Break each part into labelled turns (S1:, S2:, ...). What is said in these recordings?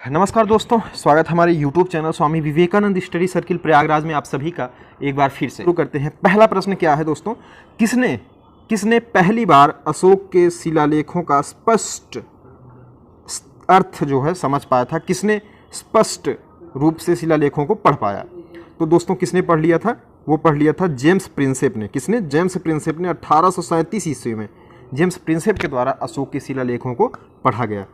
S1: नमस्कार दोस्तों, स्वागत हमारे YouTube channel Swami Vivekananda study circle Prayagraj में आप सभी का एक बार फिर से शुरू करते हैं। पहला प्रश्न क्या है दोस्तों, किसने पहली बार अशोक के शिलालेखों का स्पष्ट अर्थ जो है समझ पाया था? किसने स्पष्ट रूप से शिलालेखों को पढ़ पाया? तो दोस्तों किसने पढ़ लिया था? वो पढ़ लिया था जेम्स प्रिंसेप ने। किसने? जेम्स प्रिंसेप ने 1837 ईस्वी में जेम्स प्रिंसेप के द्वारा अशोक के शिलालेखों को पढ़ा गया।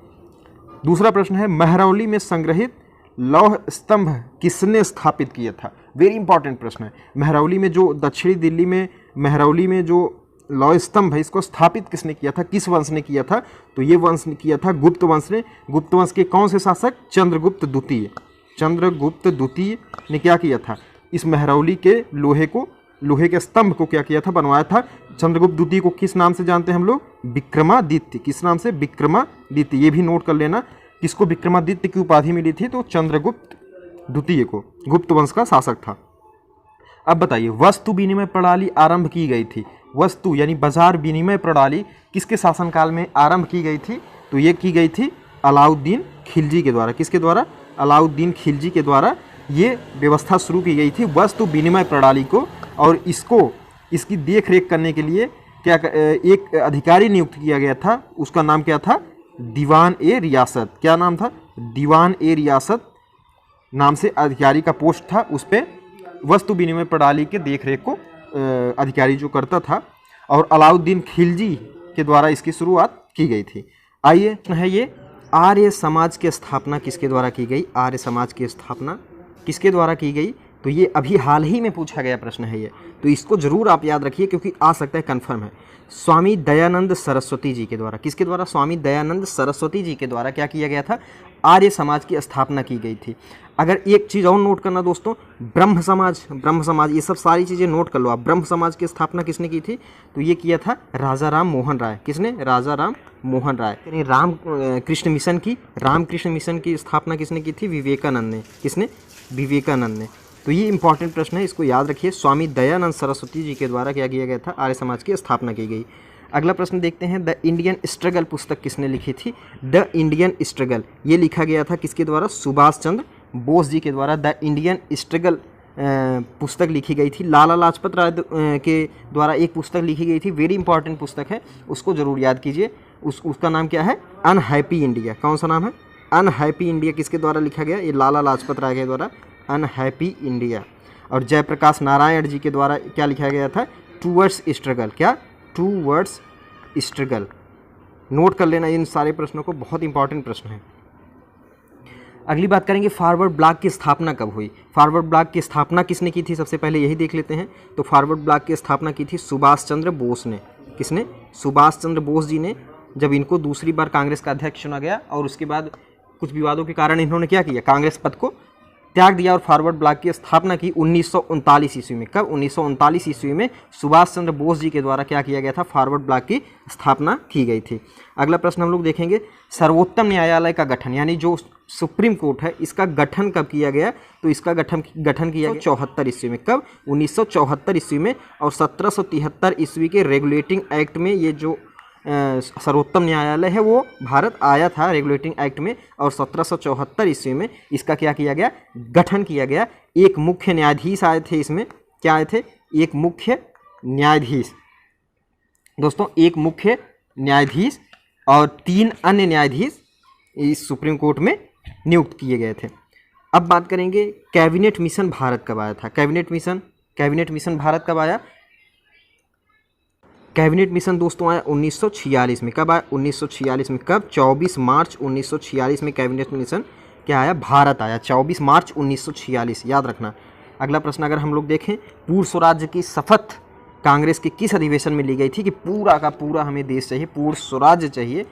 S1: दूसरा प्रश्न है, महरौली में संग्रहित लौह स्तंभ किसने स्थापित किया था? वेरी इंपॉर्टेंट प्रश्न है। महरौली में जो दक्षिणी दिल्ली में महरौली में जो लौह स्तंभ है, इसको स्थापित किसने किया था? किस वंश ने किया था? तो ये वंश ने किया था गुप्त वंश ने। गुप्त वंश के कौन से शासक? चंद्रगुप्त द्वितीय। चंद्रगुप्त द्वितीय ने क्या किया था? इस महरौली के लोहे के स्तंभ को क्या किया था? बनवाया था। चंद्रगुप्त द्वितीय को किस नाम से जानते हैं हम लोग? विक्रमादित्य। किस नाम से? विक्रमादित्य। ये भी नोट कर लेना, किसको विक्रमादित्य की उपाधि मिली थी? तो चंद्रगुप्त द्वितीय को, गुप्त वंश का शासक था। अब बताइए, वस्तु विनिमय प्रणाली आरंभ की गई थी। वस्तु यानी बाजार विनिमय प्रणाली किसके शासनकाल में आरंभ की गई थी? तो ये की गई थी अलाउद्दीन खिलजी के द्वारा। किसके द्वारा? अलाउद्दीन खिलजी के द्वारा ये व्यवस्था शुरू की गई थी वस्तु विनिमय प्रणाली को। और इसकी देख रेख करने के लिए क्या एक अधिकारी नियुक्त किया गया था। उसका नाम क्या था? दीवान ए रियासत। क्या नाम था? दीवान ए रियासत नाम से अधिकारी का पोस्ट था। उस पर वस्तु विनिमय प्रणाली के देख रेख को अधिकारी जो करता था, और अलाउद्दीन खिलजी के द्वारा इसकी शुरुआत की गई थी। आइए है ये आर्य समाज की स्थापना किसके द्वारा की गई? आर्य समाज की स्थापना किसके द्वारा की गई? तो ये अभी हाल ही में पूछा गया प्रश्न है ये, तो इसको जरूर आप याद रखिए क्योंकि आ सकता है, कंफर्म है। स्वामी दयानंद सरस्वती जी के द्वारा। किसके द्वारा? स्वामी दयानंद सरस्वती जी के द्वारा क्या किया गया था? आर्य समाज की स्थापना की गई थी। अगर एक चीज़ और नोट करना दोस्तों, ब्रह्म समाज ये सब सारी चीज़ें नोट कर लो आप। ब्रह्म समाज की स्थापना किसने की थी? तो ये किया था राजा राम मोहन राय। किसने? राजा राम मोहन राय। रामकृष्ण मिशन की स्थापना किसने की थी? विवेकानंद ने। किसने? विवेकानंद ने। तो ये इंपॉर्टेंट प्रश्न है, इसको याद रखिए। स्वामी दयानंद सरस्वती जी के द्वारा क्या किया गया था? आर्य समाज की स्थापना की गई। अगला प्रश्न देखते हैं, द इंडियन स्ट्रगल पुस्तक किसने लिखी थी? द इंडियन स्ट्रगल ये लिखा गया था किसके द्वारा? सुभाष चंद्र बोस जी के द्वारा द इंडियन स्ट्रगल पुस्तक लिखी गई थी। लाला लाजपत राय के द्वारा एक पुस्तक लिखी गई थी, वेरी इंपॉर्टेंट पुस्तक है, उसको जरूर याद कीजिए। उसका नाम क्या है? Unhappy India. कौन सा नाम है? Unhappy India. किसके द्वारा लिखा गया? ये लाला लाजपत राय के द्वारा, अनहैप्पी इंडिया। और जयप्रकाश नारायण जी के द्वारा क्या लिखा गया था? Towards struggle. क्या? Towards struggle. नोट कर लेना इन सारे प्रश्नों को, बहुत इंपॉर्टेंट प्रश्न है। अगली बात करेंगे, फॉरवर्ड ब्लॉक की स्थापना कब हुई? फॉरवर्ड ब्लॉक की स्थापना किसने की थी? सबसे पहले यही देख लेते हैं। तो फॉरवर्ड ब्लॉक की स्थापना की थी सुभाष चंद्र बोस ने। किसने? सुभाष चंद्र बोस जी ने। जब इनको दूसरी बार कांग्रेस का अध्यक्ष चुना गया और उसके बाद कुछ विवादों के कारण इन्होंने क्या किया? कांग्रेस पद को त्याग दिया और फॉरवर्ड ब्लॉक की स्थापना की 1939 ईस्वी में। कब? 1939 ईस्वी में सुभाष चंद्र बोस जी के द्वारा क्या किया गया था? फॉरवर्ड ब्लॉक की स्थापना की गई थी। अगला प्रश्न हम लोग देखेंगे, सर्वोत्तम न्यायालय का गठन यानी जो सुप्रीम कोर्ट है, इसका गठन कब किया गया? तो इसका गठन किया गया 74 ईस्वी में। कब? 1974 ईस्वी में। और 1773 ईस्वी के रेगुलेटिंग एक्ट में ये जो सर्वोत्तम न्यायालय है वो भारत आया था रेगुलेटिंग एक्ट में। और 1774 ईस्वी में इसका क्या किया गया? गठन किया गया। एक मुख्य न्यायाधीश आए थे इसमें। क्या आए थे? एक मुख्य न्यायाधीश दोस्तों, एक मुख्य न्यायाधीश और 3 अन्य न्यायाधीश इस सुप्रीम कोर्ट में नियुक्त किए गए थे। अब बात करेंगे, कैबिनेट मिशन भारत कब आया था? कैबिनेट मिशन भारत कब आया? कैबिनेट मिशन दोस्तों आया 1946 में। कब आया? 1946 में। कब? 24 मार्च 1946 में कैबिनेट मिशन क्या आया? भारत आया। 24 मार्च 1946, याद रखना। अगला प्रश्न अगर हम लोग देखें, पूर्ण स्वराज्य की शपथ कांग्रेस के किस अधिवेशन में ली गई थी? कि पूरा का पूरा हमें देश चाहिए, पूर्ण स्वराज्य चाहिए,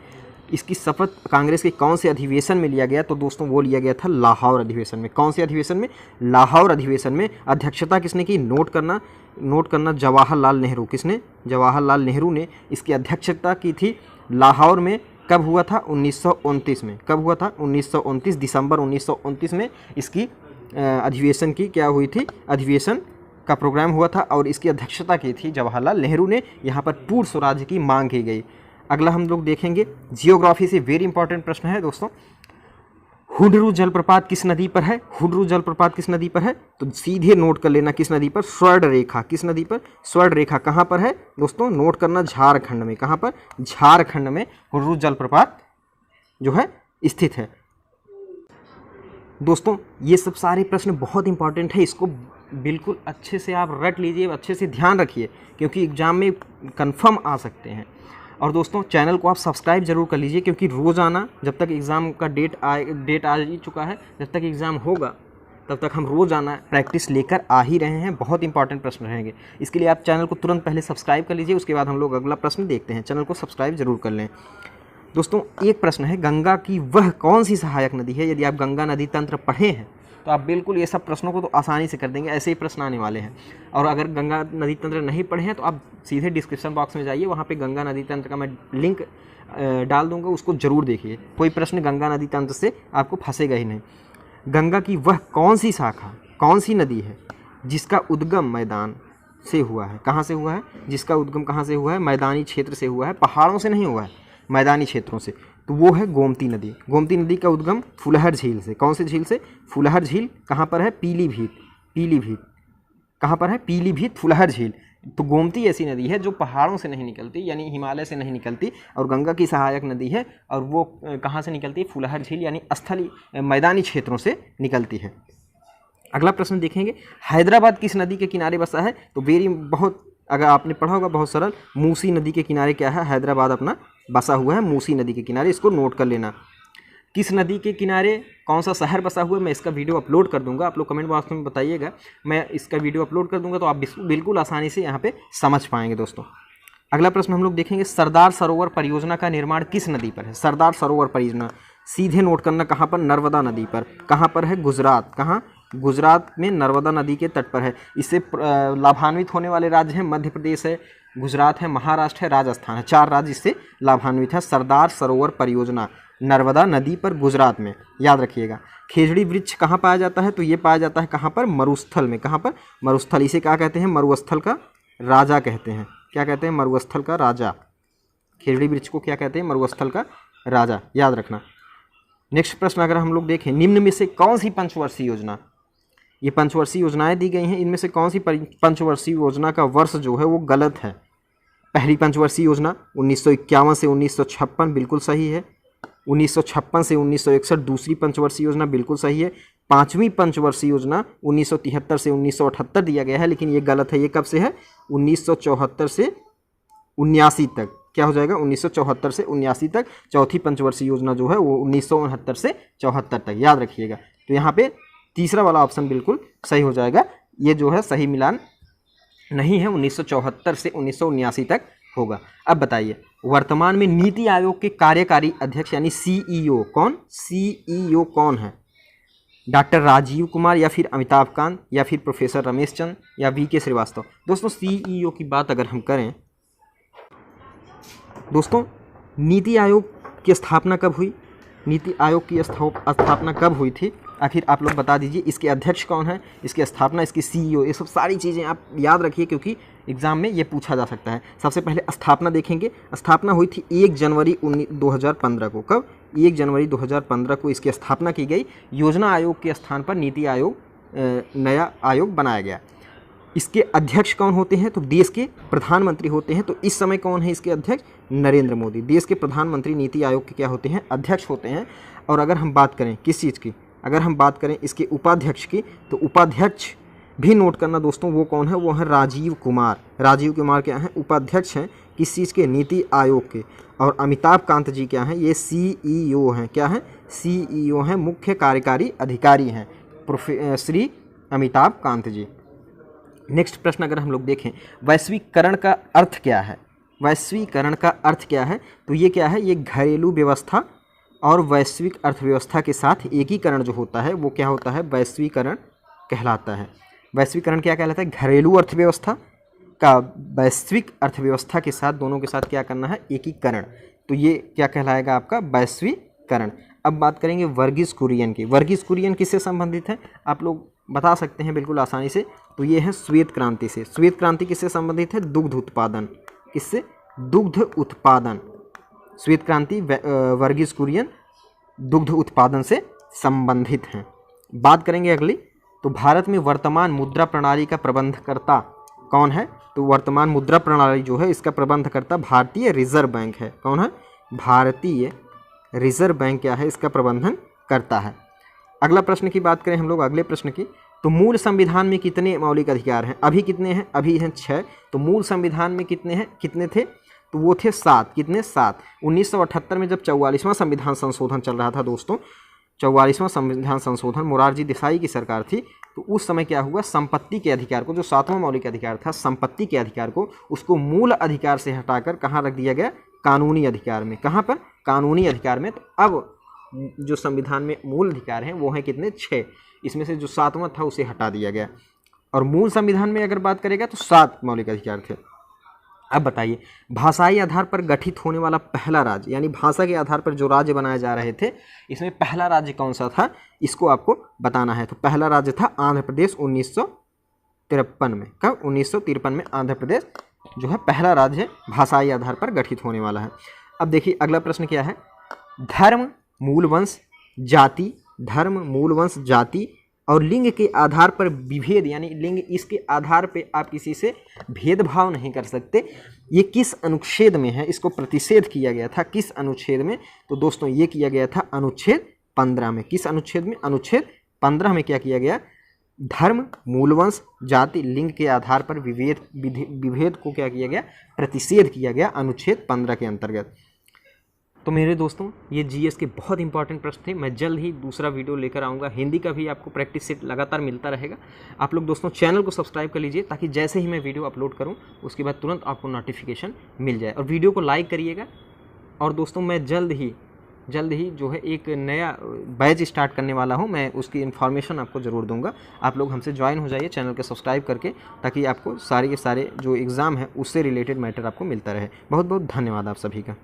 S1: इसकी शपथ कांग्रेस के कौन से अधिवेशन में लिया गया? तो दोस्तों वो लिया गया था लाहौर अधिवेशन में। कौन से अधिवेशन में? लाहौर अधिवेशन में। अध्यक्षता किसने की? नोट करना जवाहरलाल नेहरू। किसने? जवाहरलाल नेहरू ने इसकी अध्यक्षता की थी लाहौर में। कब हुआ था? 1929 में। कब हुआ था? 1929 दिसंबर 1929 में इसकी अधिवेशन की क्या हुई थी? अधिवेशन का प्रोग्राम हुआ था और इसकी अध्यक्षता की थी जवाहरलाल नेहरू ने। यहाँ पर पूर्ण स्वराज्य की मांग की गई। अगला हम लोग देखेंगे, जियोग्राफी से वेरी इंपॉर्टेंट प्रश्न है दोस्तों, हुडरू जलप्रपात किस नदी पर है? हुडरू जलप्रपात किस नदी पर है? तो सीधे नोट कर लेना किस नदी पर? स्वर्ण रेखा। किस नदी पर? स्वर्ण रेखा। कहाँ पर है दोस्तों? नोट करना, झारखंड में। कहाँ पर? झारखंड में हुडरू जलप्रपात जो है स्थित है। दोस्तों ये सब सारे प्रश्न बहुत इंपॉर्टेंट है, इसको बिल्कुल अच्छे से आप रट लीजिए, अच्छे से ध्यान रखिए, क्योंकि एग्ज़ाम में कंफर्म आ सकते हैं। और दोस्तों चैनल को आप सब्सक्राइब जरूर कर लीजिए, क्योंकि रोज़ाना जब तक एग्ज़ाम का डेट आ ही चुका है, जब तक एग्ज़ाम होगा तब तक हम रोज़ाना प्रैक्टिस लेकर आ ही रहे हैं। बहुत इंपॉर्टेंट प्रश्न रहेंगे, इसके लिए आप चैनल को तुरंत पहले सब्सक्राइब कर लीजिए। उसके बाद हम लोग अगला प्रश्न देखते हैं। चैनल को सब्सक्राइब जरूर कर लें। दोस्तों एक प्रश्न है, गंगा की वह कौन सी सहायक नदी है? यदि आप गंगा नदी तंत्र पढ़े हैं तो आप बिल्कुल ये सब प्रश्नों को तो आसानी से कर देंगे, ऐसे ही प्रश्न आने वाले हैं। और अगर गंगा नदी तंत्र नहीं पढ़े हैं तो आप सीधे डिस्क्रिप्शन बॉक्स में जाइए, वहाँ पे गंगा नदी तंत्र का मैं लिंक डाल दूंगा, उसको जरूर देखिए। कोई प्रश्न गंगा नदी तंत्र से आपको फंसेगा ही नहीं। गंगा की वह कौन सी शाखा, कौन सी नदी है जिसका उद्गम मैदान से हुआ है? कहाँ से हुआ है? जिसका उद्गम कहाँ से हुआ है? मैदानी क्षेत्र से हुआ है, पहाड़ों से नहीं हुआ है, मैदानी क्षेत्रों से। तो वो है गोमती नदी। गोमती नदी का उद्गम फुलहर झील से। कौन से झील से? फुलहर झील। कहाँ पर है? पीलीभीत। पीलीभीत कहाँ पर है? पीलीभीत फुलहर झील। तो गोमती ऐसी नदी है जो पहाड़ों से नहीं निकलती, यानी हिमालय से नहीं निकलती, और गंगा की सहायक नदी है। और वो कहाँ से निकलती है? फुलहर झील, यानी स्थलीय मैदानी क्षेत्रों से निकलती है। अगला प्रश्न देखेंगे, हैदराबाद किस नदी के किनारे बसा है? तो बहुत अगर आपने पढ़ा होगा, बहुत सरल, मूसी नदी के किनारे क्या है? हैदराबाद अपना बसा हुआ है मूसी नदी के किनारे, इसको नोट कर लेना। किस नदी के किनारे कौन सा शहर बसा हुआ है, मैं इसका वीडियो अपलोड कर दूंगा, आप लोग कमेंट बॉक्स में बताइएगा, मैं इसका वीडियो अपलोड कर दूंगा, तो आप बिल्कुल आसानी से यहाँ पे समझ पाएंगे। दोस्तों अगला प्रश्न हम लोग देखेंगे, सरदार सरोवर परियोजना का निर्माण किस नदी पर है? सरदार सरोवर परियोजना सीधे नोट करना, कहाँ पर? नर्मदा नदी पर। कहाँ पर है? गुजरात। कहाँ? गुजरात में नर्मदा नदी के तट पर है। इससे लाभान्वित होने वाले राज्य हैं मध्य प्रदेश है, गुजरात है, महाराष्ट्र है, राजस्थान है। 4 राज्य इससे लाभान्वित है। सरदार सरोवर परियोजना नर्मदा नदी पर, गुजरात में, याद रखिएगा। खेजड़ी वृक्ष कहाँ पाया जाता है? तो ये पाया जाता है कहाँ पर? मरुस्थल में। कहाँ पर? मरुस्थल। इसे क्या कहते हैं? मरुस्थल का राजा कहते हैं। क्या कहते हैं? मरुस्थल का राजा। खेजड़ी वृक्ष को क्या कहते हैं? मरुस्थल का राजा, याद रखना। नेक्स्ट प्रश्न अगर हम लोग देखें, निम्न में से कौन सी पंचवर्षीय योजना, ये पंचवर्षीय योजनाएं दी गई हैं, इनमें से कौन सी पंचवर्षीय योजना का वर्ष जो है वो गलत है? पहली पंचवर्षीय योजना 1951 से 1956 बिल्कुल सही है। 1956 से 1961 दूसरी पंचवर्षीय योजना बिल्कुल सही है। 5वीं पंचवर्षीय योजना 1973 से 1978 दिया गया है, लेकिन ये गलत है। ये कब से है? 1974 से 79 तक। क्या हो जाएगा? 1974 से 79 तक। चौथी पंचवर्षीय योजना जो है वो 1969 से 74 तक, याद रखिएगा। तो यहाँ पे तीसरा वाला ऑप्शन बिल्कुल सही हो जाएगा। ये जो है सही मिलान नहीं है, 1974 से 1979 तक होगा। अब बताइए, वर्तमान में नीति आयोग के कार्यकारी अध्यक्ष यानी सीईओ कौन? सीईओ कौन है? डॉक्टर राजीव कुमार, या फिर अमिताभ कांत, या फिर प्रोफेसर रमेश चंद, या वीके श्रीवास्तव? दोस्तों सीईओ की बात अगर हम करें, दोस्तों नीति आयोग की स्थापना कब हुई? नीति आयोग की स्थापना कब हुई थी? आखिर आप लोग बता दीजिए। इसके अध्यक्ष कौन है, इसकी स्थापना, इसकी सीईओ, ये सब सारी चीज़ें आप याद रखिए, क्योंकि एग्जाम में ये पूछा जा सकता है। सबसे पहले स्थापना देखेंगे। स्थापना हुई थी 1 जनवरी 2015 को। कब? 1 जनवरी 2015 को इसकी स्थापना की गई। योजना आयोग के स्थान पर नीति आयोग, नया आयोग बनाया गया। इसके अध्यक्ष कौन होते हैं? तो देश के प्रधानमंत्री होते हैं। तो इस समय कौन है इसके अध्यक्ष? नरेंद्र मोदी। देश के प्रधानमंत्री नीति आयोग के क्या होते हैं? अध्यक्ष होते हैं। और अगर हम बात करें किस चीज़ की, अगर हम बात करें इसके उपाध्यक्ष की, तो उपाध्यक्ष भी नोट करना दोस्तों, वो कौन है? वो है राजीव कुमार। राजीव कुमार क्या हैं? उपाध्यक्ष हैं। किस चीज़ के? नीति आयोग के। और अमिताभ कांत जी क्या हैं? ये सीईओ हैं। क्या हैं? सीईओ हैं, मुख्य कार्यकारी अधिकारी हैं श्री अमिताभ कांत जी। नेक्स्ट प्रश्न अगर हम लोग देखें, वैश्वीकरण का अर्थ क्या है? वैश्वीकरण का अर्थ क्या है? तो ये क्या है? ये घरेलू व्यवस्था और वैश्विक अर्थव्यवस्था के साथ एकीकरण जो होता है वो क्या होता है? वैश्वीकरण कहलाता है। वैश्वीकरण क्या कहलाता है? घरेलू अर्थव्यवस्था का वैश्विक अर्थव्यवस्था के साथ, दोनों के साथ क्या करना है? एकीकरण। तो ये क्या कहलाएगा? आपका वैश्वीकरण। अब बात करेंगे वर्गीज कुरियन की। वर्गीज कुरियन किससे संबंधित है? आप लोग बता सकते हैं बिल्कुल आसानी से। तो ये है श्वेत क्रांति से। श्वेत क्रांति किससे संबंधित है? दुग्ध उत्पादन। किससे? दुग्ध उत्पादन। श्वेत क्रांति वर्गीज कुरियन दुग्ध उत्पादन से संबंधित हैं। बात करेंगे अगली, तो भारत में वर्तमान मुद्रा प्रणाली का प्रबंधकर्ता कौन है? तो वर्तमान मुद्रा प्रणाली जो है इसका प्रबंधकर्ता भारतीय रिजर्व बैंक है। कौन है? भारतीय रिजर्व बैंक क्या है? इसका प्रबंधन करता है। अगला प्रश्न की बात करें हम लोग, अगले प्रश्न की, तो मूल संविधान में कितने मौलिक अधिकार हैं? अभी कितने हैं? अभी हैं 6। तो मूल संविधान में कितने हैं? कितने थे? तो वो थे 7। कितने? 7। 1978 में जब 44वां संविधान संशोधन चल रहा था दोस्तों, 44वां संविधान संशोधन मोरारजी देसाई की सरकार थी, तो उस समय क्या हुआ, संपत्ति के अधिकार को, जो 7वां मौलिक अधिकार था संपत्ति के अधिकार को, उसको मूल अधिकार से हटाकर कहाँ रख दिया गया? कानूनी अधिकार में। कहाँ पर? कानूनी अधिकार में। तो अब जो संविधान में मूल अधिकार हैं वो हैं कितने? 6। इसमें से जो 7वां था उसे हटा दिया गया। और मूल संविधान में अगर बात करेगा तो 7 मौलिक अधिकार थे। अब बताइए, भाषाई आधार पर गठित होने वाला पहला राज्य, यानी भाषा के आधार पर जो राज्य बनाए जा रहे थे, इसमें पहला राज्य कौन सा था? इसको आपको बताना है। तो पहला राज्य था आंध्र प्रदेश 1953 में। कब? 1953 में आंध्र प्रदेश जो है पहला राज्य भाषाई आधार पर गठित होने वाला है। अब देखिए अगला प्रश्न क्या है, धर्म, मूल वंश, जाति, धर्म, मूल वंश, जाति और लिंग के आधार पर विभेद, यानी लिंग, इसके आधार पे आप किसी से भेदभाव नहीं कर सकते, ये किस अनुच्छेद में है? इसको प्रतिषेध किया गया था। किस अनुच्छेद में? तो दोस्तों ये किया गया था अनुच्छेद 15 में। किस अनुच्छेद में? अनुच्छेद 15 में क्या किया गया? धर्म, मूल वंश, जाति, लिंग के आधार पर विभेद को क्या किया गया? प्रतिषेध किया गया अनुच्छेद 15 के अंतर्गत। तो मेरे दोस्तों ये जीएस के बहुत इंपॉर्टेंट प्रश्न थे। मैं जल्द ही दूसरा वीडियो लेकर आऊँगा। हिंदी का भी आपको प्रैक्टिस सेट लगातार मिलता रहेगा। आप लोग दोस्तों चैनल को सब्सक्राइब कर लीजिए, ताकि जैसे ही मैं वीडियो अपलोड करूँ उसके बाद तुरंत आपको नोटिफिकेशन मिल जाए। और वीडियो को लाइक करिएगा। और दोस्तों मैं जल्द ही जो है एक नया बैच स्टार्ट करने वाला हूँ, मैं उसकी इन्फॉर्मेशन आपको ज़रूर दूंगा। आप लोग हमसे ज्वाइन हो जाइए चैनल के सब्सक्राइब करके, ताकि आपको सारे के सारे जो एग्ज़ाम है उससे रिलेटेड मैटर आपको मिलता रहे। बहुत बहुत धन्यवाद आप सभी का।